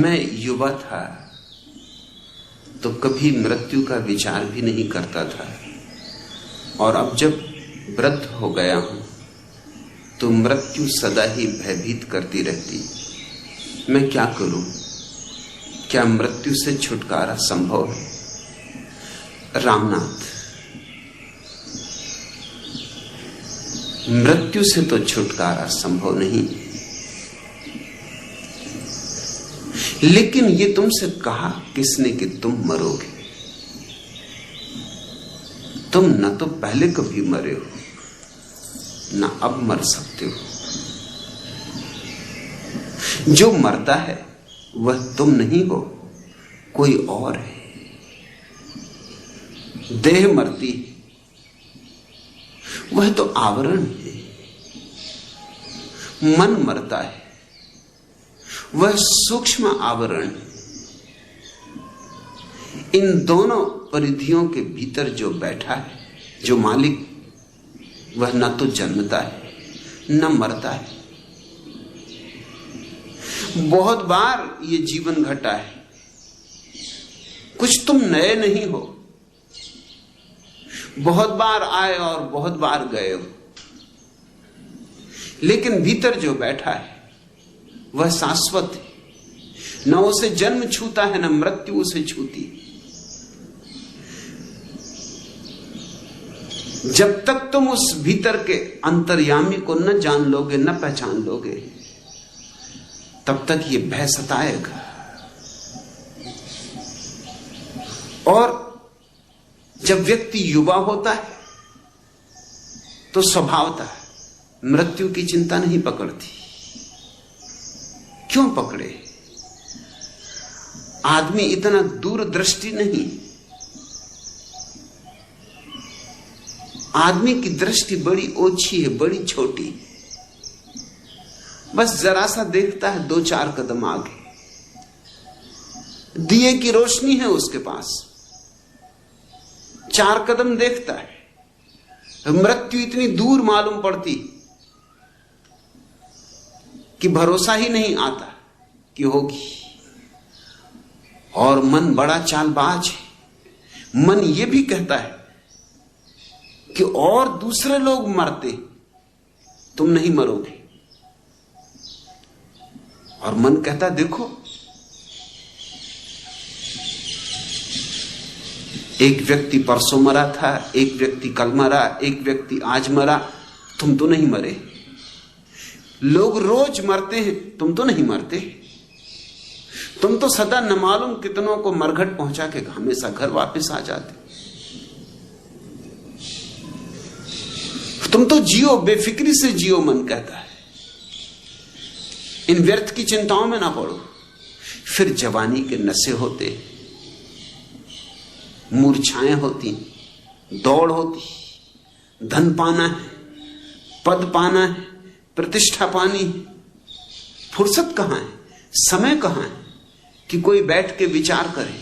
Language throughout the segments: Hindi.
मैं युवा था तो कभी मृत्यु का विचार भी नहीं करता था, और अब जब वृद्ध हो गया हूं तो मृत्यु सदा ही भयभीत करती रहती। मैं क्या करूं? क्या मृत्यु से छुटकारा संभव है? रामनाथ, मृत्यु से तो छुटकारा संभव नहीं, लेकिन ये तुमसे कहा किसने कि तुम मरोगे? तुम न तो पहले कभी मरे हो, न अब मर सकते हो। जो मरता है वह तुम नहीं हो, कोई और है। देह मरती है, वह तो आवरण है। मन मरता है, वह सूक्ष्म आवरण है। इन दोनों परिधियों के भीतर जो बैठा है, जो मालिक, वह न तो जन्मता है न मरता है। बहुत बार ये जीवन घटा है, कुछ तुम नए नहीं हो। बहुत बार आए और बहुत बार गए हो, लेकिन भीतर जो बैठा है वह शाश्वत है। न उसे जन्म छूता है, न मृत्यु उसे छूती। जब तक तुम उस भीतर के अंतर्यामी को न जान लोगे, न पहचान लोगे, तब तक ये भय सताएगा। और जब व्यक्ति युवा होता है तो स्वभावतः मृत्यु की चिंता नहीं पकड़ती। क्यों पकड़े? आदमी इतना दूरदृष्टि नहीं। आदमी की दृष्टि बड़ी ओछी है, बड़ी छोटी। बस जरा सा देखता है 2-4 कदम आगे। दिए की रोशनी है उसके पास, 4 कदम देखता है। मृत्यु इतनी दूर मालूम पड़ती कि भरोसा ही नहीं आता कि होगी। और मन बड़ा चालबाज है। मन यह भी कहता है कि और दूसरे लोग मरते, तुम नहीं मरोगे। और मन कहता देखो, एक व्यक्ति परसों मरा था, एक व्यक्ति कल मरा, एक व्यक्ति आज मरा, तुम तो नहीं मरे। लोग रोज मरते हैं, तुम तो नहीं मरते। तुम तो सदा न मालूम कितनों को मरघट पहुंचा के हमेशा घर वापस आ जाते। तुम तो जियो, बेफिक्री से जियो, मन कहता है। इन व्यर्थ की चिंताओं में ना पड़ो। फिर जवानी के नशे होते, मूर्छाएं होती, दौड़ होती, धन पाना है, पद पाना है, प्रतिष्ठा पानी है। फुर्सत कहां है, समय कहां है कि कोई बैठ के विचार करे।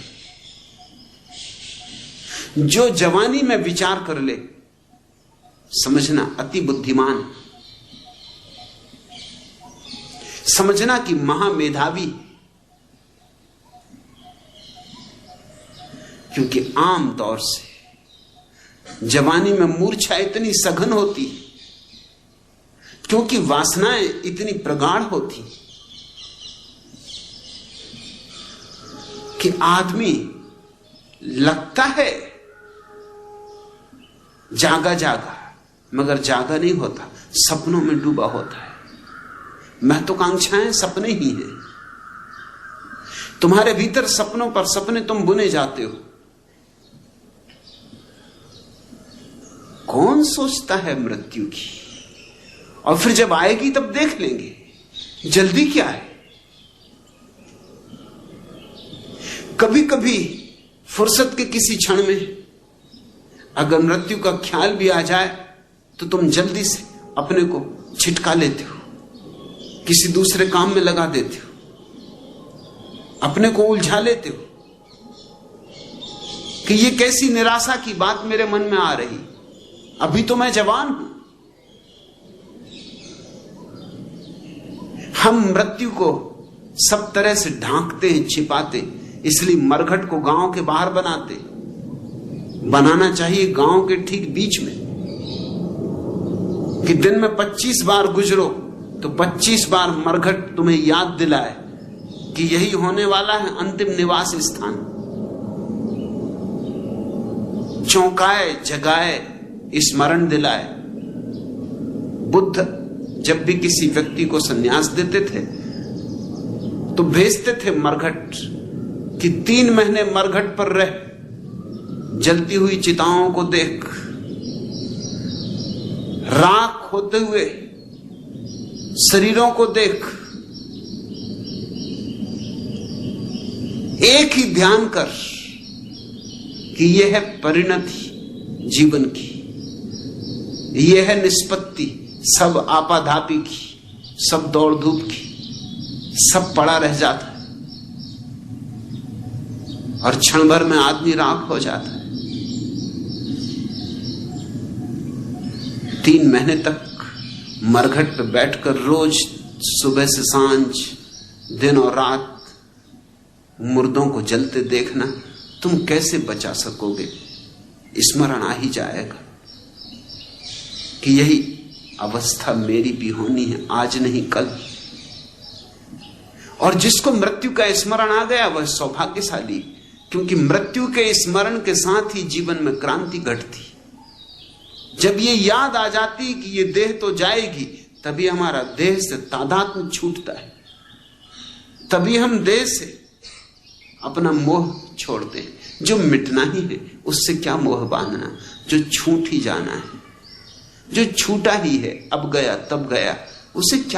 जो जवानी में विचार कर ले, समझना अति बुद्धिमान, समझना कि महामेधावी। क्योंकि आम तौर से जवानी में मूर्छा इतनी सघन होती, क्योंकि वासनाएं इतनी प्रगाढ़ होती कि आदमी लगता है जागा जागा, मगर जागा नहीं होता, सपनों में डूबा होता है। महत्वाकांक्षाएं सपने ही हैं। तुम्हारे भीतर सपनों पर सपने तुम बुने जाते हो। कौन सोचता है मृत्यु की? और फिर जब आएगी तब देख लेंगे, जल्दी क्या है। कभी कभी फुर्सत के किसी क्षण में अगर मृत्यु का ख्याल भी आ जाए तो तुम जल्दी से अपने को छिटका लेते हो, किसी दूसरे काम में लगा देते हो, अपने को उलझा लेते हो कि ये कैसी निराशा की बात मेरे मन में आ रही, अभी तो मैं जवान हूं। हम मृत्यु को सब तरह से ढांकते हैं, छिपाते। इसलिए मरघट को गांव के बाहर बनाना चाहिए गांव के ठीक बीच में, कि दिन में 25 बार गुजरो तो 25 बार मरघट तुम्हें याद दिलाए कि यही होने वाला है अंतिम निवास स्थान। चौंकाए, जगाए, स्मरण दिलाए। बुद्ध जब भी किसी व्यक्ति को संन्यास देते थे तो भेजते थे मरघट कि 3 महीने मरघट पर रह, जलती हुई चिताओं को देख, राख होते हुए शरीरों को देख, एक ही ध्यान कर कि यह है परिणति जीवन की, यह है निष्पत्ति सब आपाधापी की, सब दौड़ धूप की, सब पड़ा रह जाता है और क्षण भर में आदमी राख हो जाता है। 3 महीने तक मरघट पर बैठकर रोज सुबह से सांझ, दिन और रात मुर्दों को जलते देखना, तुम कैसे बचा सकोगे? स्मरण आ ही जाएगा कि यही अवस्था मेरी भी होनी है, आज नहीं कल। और जिसको मृत्यु का स्मरण आ गया वह सौभाग्यशाली, क्योंकि मृत्यु के स्मरण के साथ ही जीवन में क्रांति घटती। जब ये याद आ जाती कि ये देह तो जाएगी, तभी हमारा देह से तादात्म्य छूटता है, तभी हम देह से अपना मोह छोड़ते हैं। जो मिटना ही है उससे क्या मोह बांधना, जो छूट ही जाना है, जो छूटा ही है, अब गया तब गया, उसे क्या